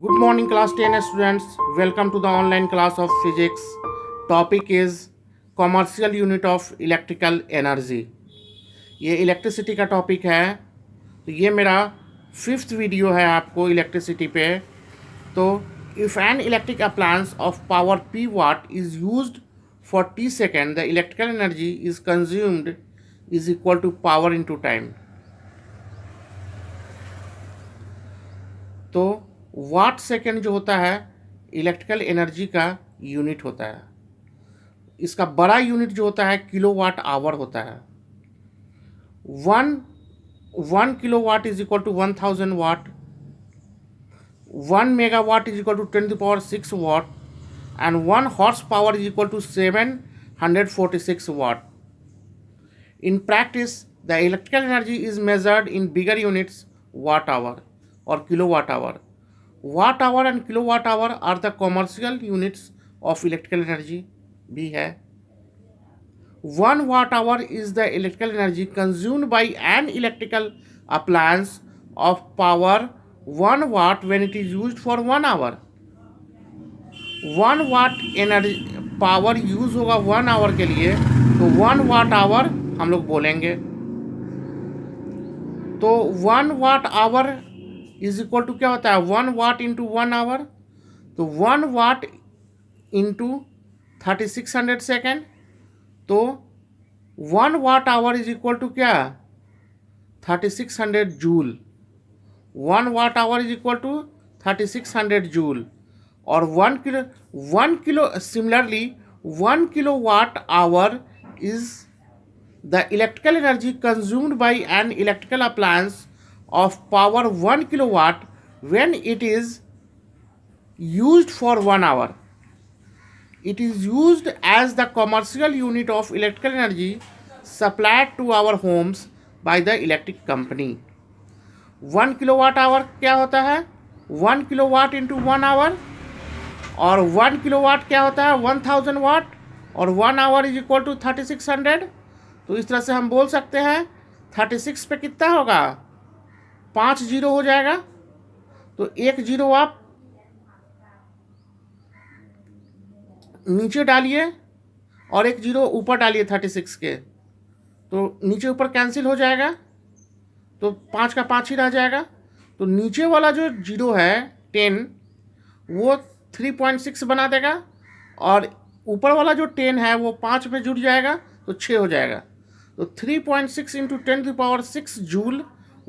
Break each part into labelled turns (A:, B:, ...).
A: Good morning, class 10 students. Welcome to the online class of physics. Topic is commercial unit of electrical energy. ये electricity का topic है। तो ये मेरा 5th video है आपको इलेक्ट्रिसिटी पे। तो if an electric appliance of power P watt is used for T second, the electrical energy is consumed is equal to power into time. तो वाट सेकेंड जो होता है इलेक्ट्रिकल एनर्जी का unit होता है। इसका बड़ा यूनिट जो होता है किलो वाट आवर होता है। One kilo watt is equal to 1000 watt. 1 megawatt is equal to 10⁻6 watt and 1 horse power is equal to 746 watt. In practice, the electrical energy is measured in bigger units, watt hour or kilowatt hour. Watt hour and kilowatt hour are the commercial units of electrical energy भी है। 1 watt hour is the electrical energy consumed by an electrical appliance of power 1 watt when it is used for 1 hour। 1 watt energy power use होगा 1 our के लिए, तो 1 watt our हम लोग बोलेंगे। तो 1 watt hour is equal to क्या होता है 1 वाट इंटू 1 आवर। तो 1 वाट इंटू 3600 सेकेंड। तो 1 watt hour is equal to क्या 3600 joule. 1 watt hour is equal to 3600 joule. और 1 kilo similarly 1 kilo watt hour is the electrical energy consumed by an electrical appliance of power 1 kilowatt when it is used for 1 hour. It is used as the commercial unit of electrical energy supplied to our homes by the electric company. 1 kilowatt hour क्या होता है 1 kilowatt into 1 our, और 1 kilowatt क्या होता है 1000 वाट, और 1 our is equal to 3600। तो इस तरह से हम बोल सकते हैं 36 पे कितना होगा 5 जीरो हो जाएगा। तो एक जीरो आप नीचे डालिए और एक जीरो ऊपर डालिए 36 के, तो नीचे ऊपर कैंसिल हो जाएगा, तो 5 का 5 ही रह जाएगा। तो नीचे वाला जो जीरो है 10 वो 3.6 बना देगा, और ऊपर वाला जो 10 है वो 5 में जुड़ जाएगा तो 6 हो जाएगा। तो 3.6 इंटू 10⁻6 जूल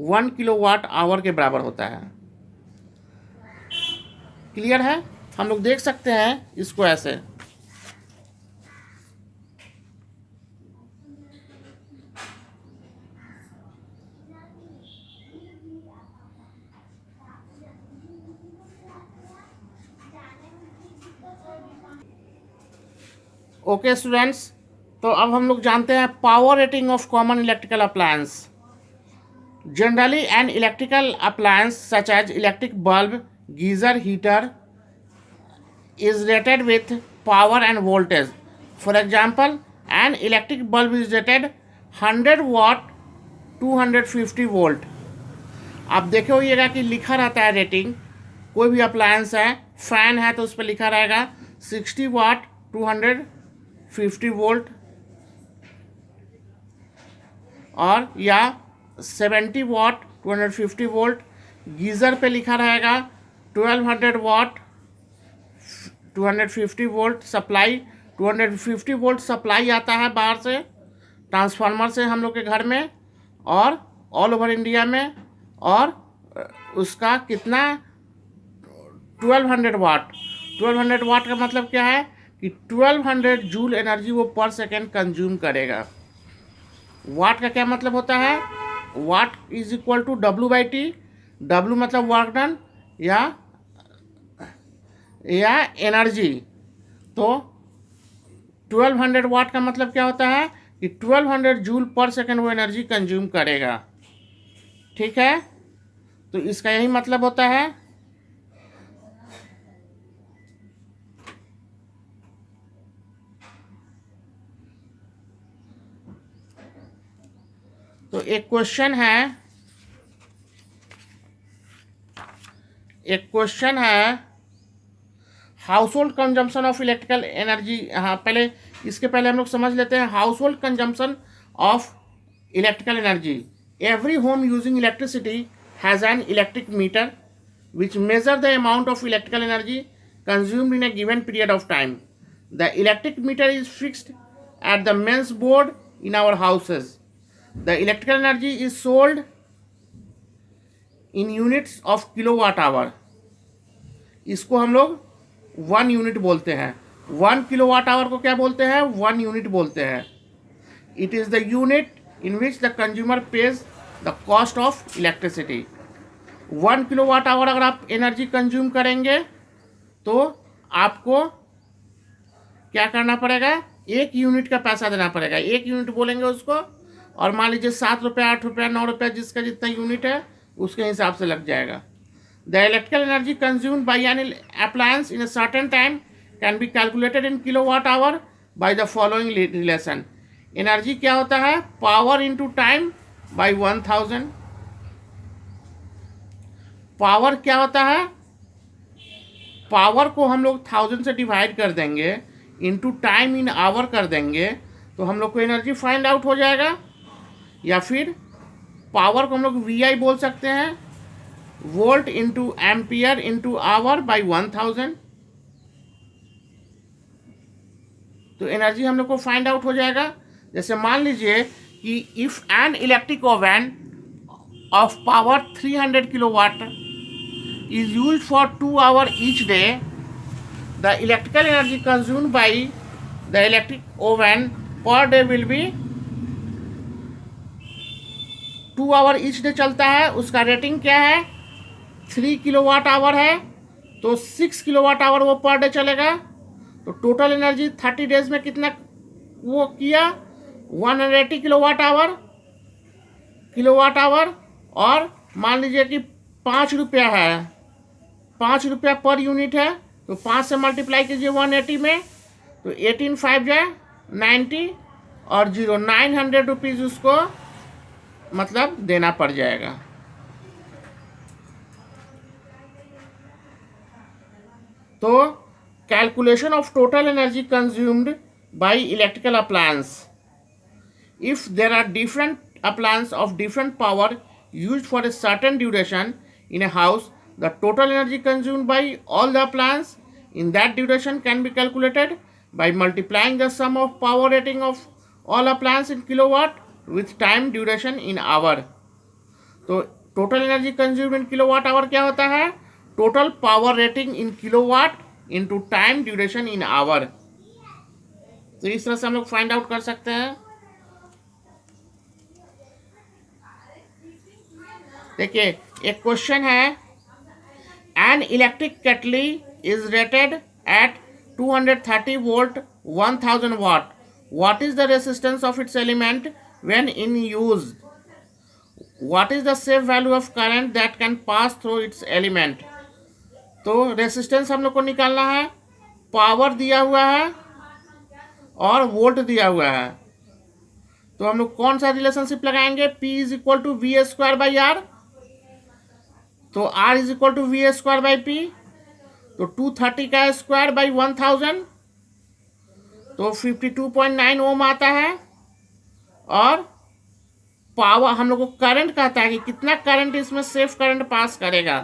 A: 1 किलोवाट आवर के बराबर होता है। क्लियर है? हम लोग देख सकते हैं इसको ऐसे। ओके स्टूडेंट्स, तो अब हम लोग जानते हैं power rating of common electrical appliance. Generally an electrical appliance such as electric bulb, geyser, heater is rated with power and voltage. For example, an electric bulb is rated 100 watt 250 volt. आप देखे होइएगा कि लिखा रहता है rating, कोई भी appliance है, fan है तो उस पर लिखा रहेगा 60 वाट 250 वोल्ट, और या 70 वाट 250 वोल्ट। गीज़र पे लिखा रहेगा 1200 वाट 250 वोल्ट सप्लाई। 250 वोल्ट सप्लाई आता है बाहर से ट्रांसफार्मर से हम लोग के घर में और ऑल ओवर इंडिया में, और उसका कितना 1200 वाट। 1200 वाट का मतलब क्या है कि 1200 जूल एनर्जी वो पर सेकेंड कंज्यूम करेगा। वाट का क्या मतलब होता है watt is equal to W/T। W मतलब वर्क डन या एनर्जी। तो 1200 वाट का मतलब क्या होता है कि 1200 जूल पर सेकेंड वो एनर्जी कंज्यूम करेगा। ठीक है, तो इसका यही मतलब होता है। तो एक क्वेश्चन है एक क्वेश्चन है house hold consumption of electrical energy. हाँ, पहले इसके पहले हम लोग समझ लेते हैं house hold consumption of electrical energy. Every home using electricity has an electric meter which measure the amount of electrical energy consumed in a given period of time. The electric meter is fixed at the mains board in our houses. The electrical energy is sold in units of kilowatt hour. इसको हम लोग 1 unit बोलते हैं। 1 kilowatt hour को क्या बोलते हैं? 1 unit बोलते हैं। It is the unit in which the consumer pays the cost of electricity. 1 kilowatt hour अगर आप एनर्जी कंज्यूम करेंगे तो आपको क्या करना पड़ेगा? 1 यूनिट का पैसा देना पड़ेगा। 1 यूनिट बोलेंगे उसको, और मान लीजिए 7 रुपये, 8 रुपये, 9 रुपये, जिसका जितना यूनिट है उसके हिसाब से लग जाएगा। The electrical energy consumed by an appliance in a certain time can be calculated in kilowatt hour by the following relation. Energy क्या होता है? Power into time by 1000। Power क्या होता है? पावर को हम लोग 1000 से डिवाइड कर देंगे, इंटू टाइम इन आवर कर देंगे, तो हम लोग को एनर्जी फाइंड आउट हो जाएगा। या फिर पावर को हम लोग VI बोल सकते हैं, volt into ampere into hour by 1000। तो एनर्जी हम लोग को फाइंड आउट हो जाएगा। जैसे मान लीजिए कि if an electric oven of power 300 kilowatt is used for 2 hours each day, the electrical energy consumed by the electric oven per day will be 2 hours each day चलता है। उसका रेटिंग क्या है? 3 किलोवाट आवर है, तो 6 kilowatt hour वो per day चलेगा। तो टोटल एनर्जी 30 डेज में कितना वो किया? 180 किलोवाट आवर। और मान लीजिए कि 5 रुपया है, 5 रुपया पर यूनिट है, तो 5 से मल्टीप्लाई कीजिए 180 में, तो 18 5 जाए 90 और 0 900 रुपीज़ उसको मतलब देना पड़ जाएगा। तो calculation of total energy consumed by electrical appliance. If there are different appliance of different power used for a certain duration in a house, the total energy consumed by all the appliances in that duration can be calculated by multiplying the sum of power rating of all appliances in kilowatt with time duration in hour. तो total energy consumed in kilowatt hour क्या होता है? total power rating in kilowatt into time duration in hour. तो इस तरह से हम लोग फाइंड आउट कर सकते हैं। देखिए एक क्वेश्चन है, an electric kettle is rated at 230 volt 1000 watt. What is the resistance of its element when in use? What is the safe value of current that can pass through its element? तो resistance हम लोग को निकालना है, power दिया हुआ है और वोल्ट दिया हुआ है। तो हम लोग कौन सा रिलेशनशिप लगाएंगे? P is equal to V square by R. तो R is equal to V square by P. तो 230 का स्क्वायर बाई 1000 तो 52.9 ओम आता है। और पावर हम लोग को करंट कहता है कि कितना करंट इसमें सेफ करंट पास करेगा।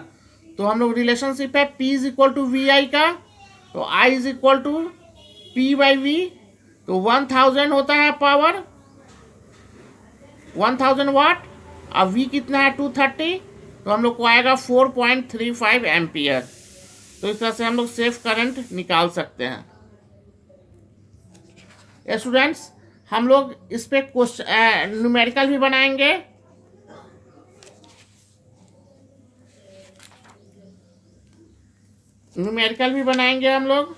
A: तो हम लोग रिलेशनशिप है P is equal to V I का, तो I is equal to P by V. तो 1000 होता है पावर 1000 वाट, अब V कितना है 230, तो हम लोग को आएगा 4.35 एम्पियर। तो इस तरह से हम लोग सेफ करंट निकाल सकते हैं। स्टूडेंट्स हम लोग इस पे क्वेश्चन न्यूमेरिकल भी बनाएंगे। न्यूमेरिकल भी बनाएंगे हम लोग,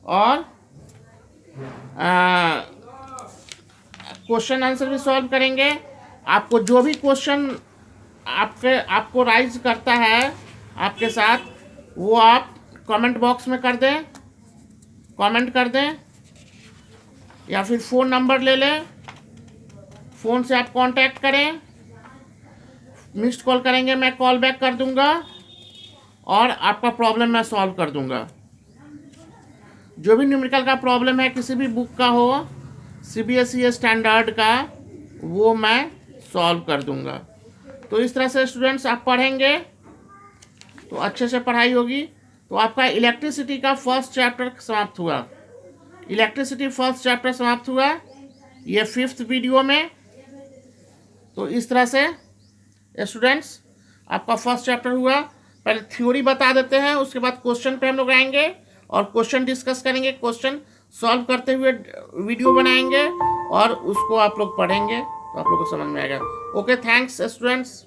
A: और क्वेश्चन आंसर भी सॉल्व करेंगे। आपको जो भी क्वेश्चन आपको राइज करता है आपके साथ, वो आप कमेंट बॉक्स में कर दें, कमेंट कर दें, या फिर फ़ोन नंबर ले लें, फ़ोन से आप कांटेक्ट करें। मिस्ड कॉल करेंगे, मैं कॉल बैक कर दूंगा। और आपका प्रॉब्लम मैं सॉल्व कर दूंगा। जो भी न्यूमेरिकल का प्रॉब्लम है किसी भी बुक का हो, CBSE स्टैंडर्ड का, वो मैं सॉल्व कर दूंगा। तो इस तरह से स्टूडेंट्स आप पढ़ेंगे तो अच्छे से पढ़ाई होगी। तो आपका इलेक्ट्रिसिटी का फर्स्ट चैप्टर समाप्त हुआ। इलेक्ट्रिसिटी फर्स्ट चैप्टर समाप्त हुआ ये 5th वीडियो में। तो इस तरह से स्टूडेंट्स आपका फर्स्ट चैप्टर हुआ। पहले थ्योरी बता देते हैं, उसके बाद क्वेश्चन पे हम लोग आएंगे और क्वेश्चन डिस्कस करेंगे, क्वेश्चन सॉल्व करते हुए वीडियो बनाएंगे और उसको आप लोग पढ़ेंगे तो आप लोग को समझ में आएगा। Okay, thanks students.